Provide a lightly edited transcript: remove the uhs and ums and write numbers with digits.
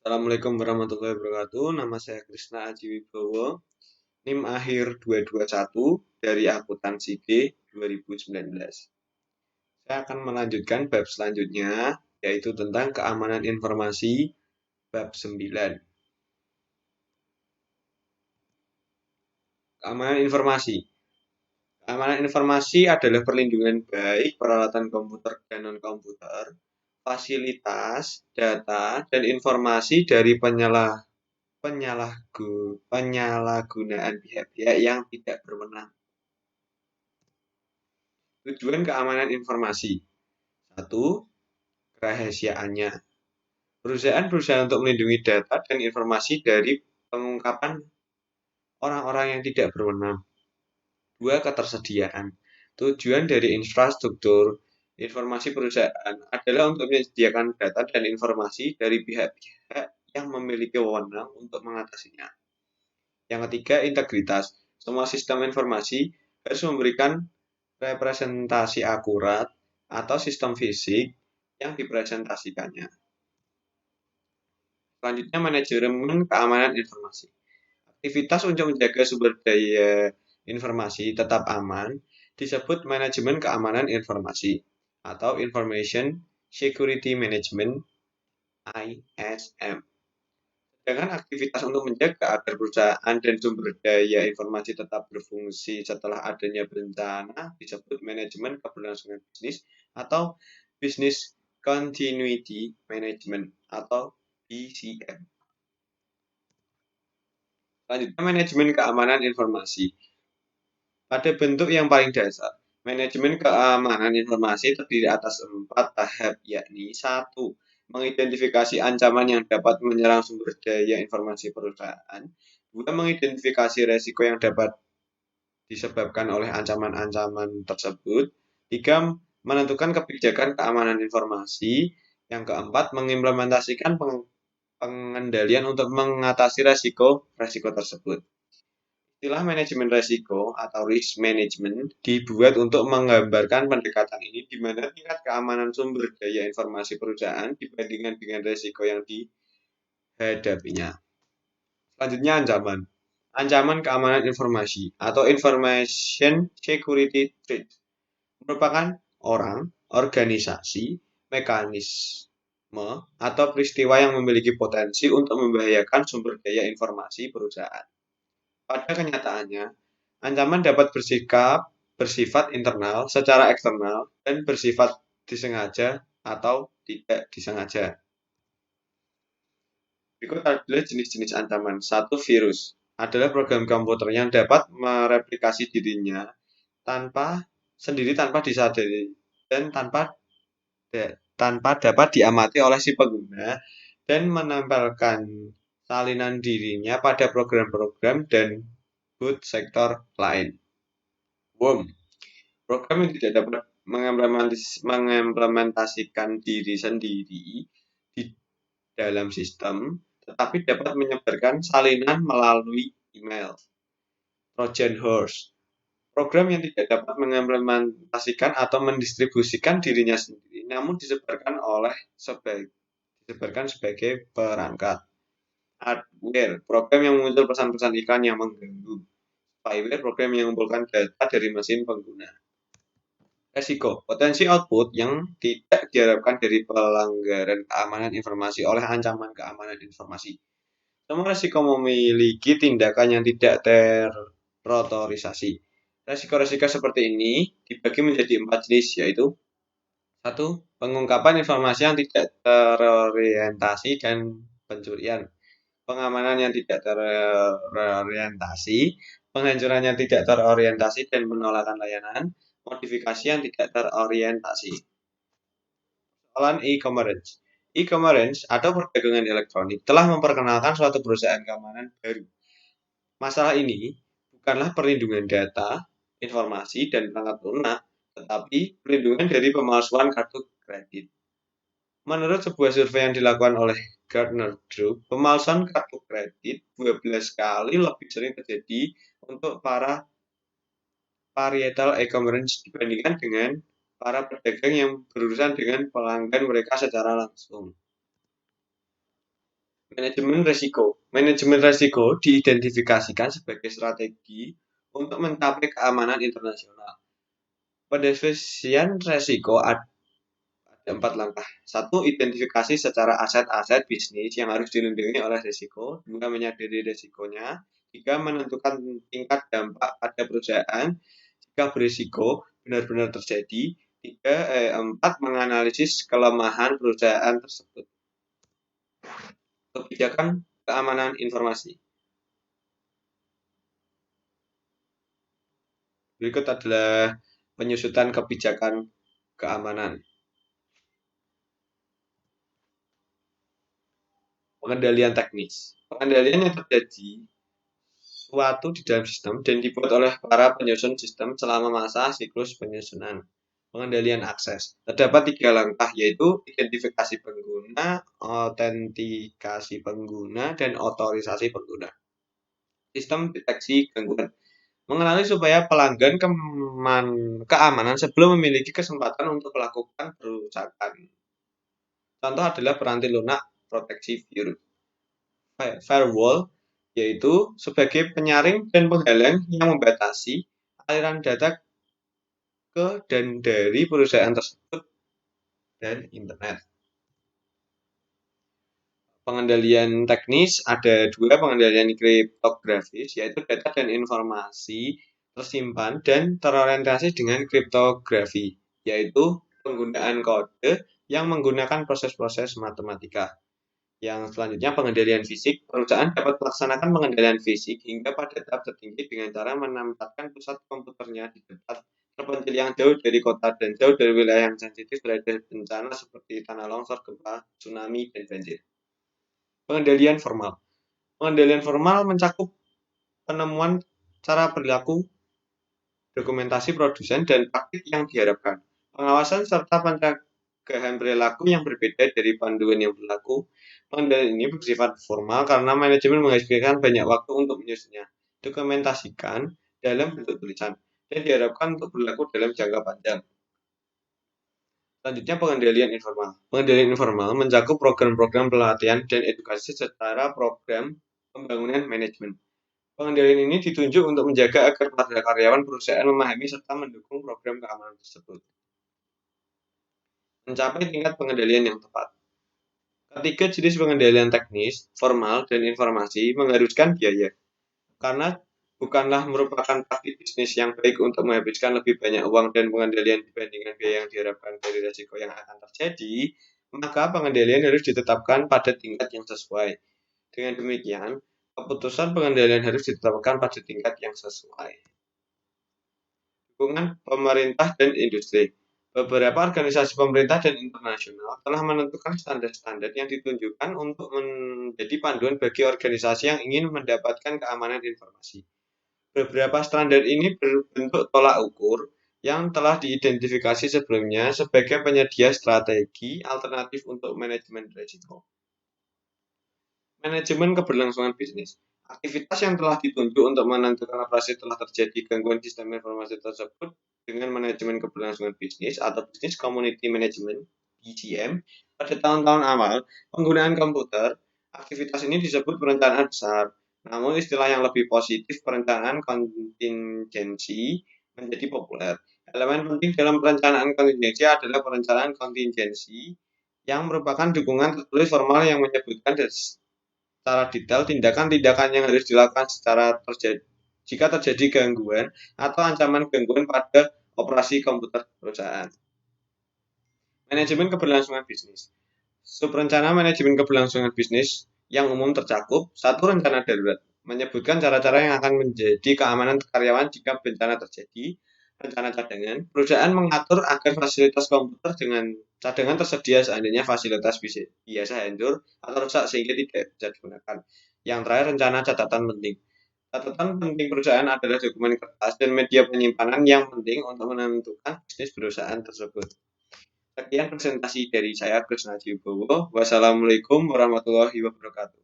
Assalamualaikum warahmatullahi wabarakatuh. Nama saya Krisna Aji Wibowo. NIM akhir 221 dari akuntansi G 2019. Saya akan melanjutkan bab selanjutnya, yaitu tentang keamanan informasi bab 9. Keamanan informasi. Keamanan informasi adalah perlindungan baik peralatan komputer dan non-komputer, fasilitas, data, dan informasi dari penyalahgunaan pihak-pihak yang tidak berwenang. Tujuan keamanan informasi. 1. Kerahasiaannya. Perusahaan berusaha untuk melindungi data dan informasi dari pengungkapan orang-orang yang tidak berwenang. 2. Ketersediaan. Tujuan dari infrastruktur informasi perusahaan adalah untuk menyediakan data dan informasi dari pihak-pihak yang memiliki wewenang untuk mengatasinya. Yang ketiga, integritas. Semua sistem informasi harus memberikan representasi akurat atau sistem fisik yang dipresentasikannya. Selanjutnya, manajemen keamanan informasi. Aktivitas untuk menjaga sumber daya informasi tetap aman disebut manajemen keamanan informasi atau Information Security Management (ISM). Sedangkan aktivitas untuk menjaga agar perusahaan dan sumber daya informasi tetap berfungsi setelah adanya bencana disebut manajemen keberlangsungan bisnis atau Business Continuity Management atau BCM. Selanjutnya, manajemen keamanan informasi. Pada bentuk yang paling dasar, manajemen keamanan informasi terdiri atas 4 tahap, yakni 1. Mengidentifikasi ancaman yang dapat menyerang sumber daya informasi perusahaan. 2. Mengidentifikasi resiko yang dapat disebabkan oleh ancaman-ancaman tersebut. 3. Menentukan kebijakan keamanan informasi. Yang keempat, mengimplementasikan pengendalian untuk mengatasi resiko tersebut. Istilah manajemen risiko atau risk management dibuat untuk menggambarkan pendekatan ini di mana tingkat keamanan sumber daya informasi perusahaan dibandingkan dengan risiko yang dihadapinya. Selanjutnya, ancaman. Ancaman keamanan informasi atau information security threat merupakan orang, organisasi, mekanisme, atau peristiwa yang memiliki potensi untuk membahayakan sumber daya informasi perusahaan. Pada kenyataannya, ancaman dapat bersifat internal, secara eksternal, dan bersifat disengaja atau tidak disengaja. Berikut adalah jenis-jenis ancaman. 1. Virus adalah program komputer yang dapat mereplikasi dirinya sendiri tanpa disadari dan tanpa dapat diamati oleh si pengguna dan menempelkan salinan dirinya pada program-program dan boot sektor lain. Worm, program yang tidak dapat mengimplementasikan diri sendiri di dalam sistem, tetapi dapat menyebarkan salinan melalui email. Trojan horse, program yang tidak dapat mengimplementasikan atau mendistribusikan dirinya sendiri, namun disebarkan sebagai perangkat. Adware, program yang muncul pesan-pesan iklan yang mengganggu. Spyware, program yang mengumpulkan data dari mesin pengguna. Resiko, potensi output yang tidak diharapkan dari pelanggaran keamanan informasi oleh ancaman keamanan informasi. Semua resiko memiliki tindakan yang tidak terotorisasi. Resiko-resiko seperti ini dibagi menjadi 4 jenis, yaitu 1. Pengungkapan informasi yang tidak terorientasi dan pencurian. Pengamanan yang tidak terorientasi, penghancuran yang tidak terorientasi dan penolakan layanan, modifikasi yang tidak terorientasi. Soalan e-commerce. E-commerce atau perdagangan elektronik telah memperkenalkan suatu perusahaan keamanan baru. Masalah ini bukanlah perlindungan data, informasi, dan perangkat lunak, tetapi perlindungan dari pemalsuan kartu kredit. Menurut sebuah survei yang dilakukan oleh Gartner Group, pemalsuan kartu kredit 12 kali lebih sering terjadi untuk para varietal e-commerce dibandingkan dengan para pedagang yang berurusan dengan pelanggan mereka secara langsung. Manajemen risiko. Manajemen risiko diidentifikasikan sebagai strategi untuk mencapai keamanan internasional. Pendefinisian risiko ada 4 langkah. 1. Identifikasi secara aset-aset bisnis yang harus dilindungi oleh risiko. 2. Menyadari risikonya. 3. Menentukan tingkat dampak pada perusahaan jika berisiko benar-benar terjadi. 4. Menganalisis kelemahan perusahaan tersebut. Kebijakan keamanan informasi. Berikut adalah penyusutan kebijakan keamanan. Pengendalian teknis. Pengendalian yang terjadi suatu di dalam sistem dan dibuat oleh para penyusun sistem selama masa siklus penyusunan. Pengendalian akses. Terdapat 3 langkah, yaitu identifikasi pengguna, autentikasi pengguna, dan otorisasi pengguna. Sistem deteksi gangguan. Mengenali supaya pelanggan keamanan sebelum memiliki kesempatan untuk melakukan perusakan. Contoh adalah peranti lunak proteksi virus. Firewall, yaitu sebagai penyaring dan penghalang yang membatasi aliran data ke dan dari perusahaan tersebut dan internet. Pengendalian teknis ada 2, pengendalian kriptografis, yaitu data dan informasi tersimpan dan terorientasi dengan kriptografi, yaitu penggunaan kode yang menggunakan proses-proses matematika. Yang selanjutnya pengendalian fisik. Perusahaan dapat melaksanakan pengendalian fisik hingga pada tahap tertinggi dengan cara menempatkan pusat komputernya di tempat terpencil yang jauh dari kota dan jauh dari wilayah yang sensitif terhadap bencana seperti tanah longsor, gempa, tsunami, dan banjir. Pengendalian formal. Pengendalian formal mencakup penemuan cara perilaku, dokumentasi produsen, dan praktik yang diharapkan. Pengawasan serta pencegahan perilaku yang berbeda dari panduan yang berlaku. Pengendalian ini bersifat formal karena manajemen menghabiskan banyak waktu untuk menyusunnya, dokumentasikan dalam bentuk tulisan, dan diharapkan untuk berlaku dalam jangka panjang. Selanjutnya pengendalian informal. Pengendalian informal mencakup program-program pelatihan dan edukasi secara program pembangunan manajemen. Pengendalian ini ditunjuk untuk menjaga agar para karyawan perusahaan memahami serta mendukung program keamanan tersebut. Mencapai tingkat pengendalian yang tepat. Ketiga jenis pengendalian teknis, formal, dan informasi mengharuskan biaya. Karena bukanlah merupakan praktik bisnis yang baik untuk menghabiskan lebih banyak uang dan pengendalian dibandingkan biaya yang diharapkan dari risiko yang akan terjadi, maka pengendalian harus ditetapkan pada tingkat yang sesuai. Dengan demikian, keputusan pengendalian harus ditetapkan pada tingkat yang sesuai. Dukungan pemerintah dan industri. Beberapa organisasi pemerintah dan internasional telah menentukan standar-standar yang ditunjukkan untuk menjadi panduan bagi organisasi yang ingin mendapatkan keamanan informasi. Beberapa standar ini berbentuk tolak ukur yang telah diidentifikasi sebelumnya sebagai penyedia strategi alternatif untuk manajemen risiko. Manajemen keberlangsungan bisnis. Aktivitas yang telah ditunjuk untuk menentukan operasi telah terjadi gangguan sistem informasi tersebut dengan manajemen keberlangsungan bisnis atau Business Community Management (BCM). Pada tahun-tahun awal penggunaan komputer, aktivitas ini disebut perencanaan besar. Namun istilah yang lebih positif, perencanaan kontingensi, menjadi populer. Elemen penting dalam perencanaan kontingensi adalah perencanaan kontingensi yang merupakan dukungan tertulis formal yang menyebutkan secara detail tindakan-tindakan yang harus dilakukan jika terjadi gangguan atau ancaman gangguan pada operasi komputer perusahaan. Manajemen keberlangsungan bisnis. Subrencana manajemen keberlangsungan bisnis yang umum tercakup. 1. Rencana darurat, menyebutkan cara-cara yang akan menjadi keamanan karyawan jika bencana terjadi. Rencana cadangan, perusahaan mengatur agar fasilitas komputer dengan cadangan tersedia seandainya fasilitas biasa hancur atau rusak sehingga tidak bisa digunakan. Yang terakhir, rencana catatan penting. Catatan penting perusahaan adalah dokumen kertas dan media penyimpanan yang penting untuk menentukan bisnis perusahaan tersebut. Sekian presentasi dari saya, Krisna Jibowo. Wassalamualaikum warahmatullahi wabarakatuh.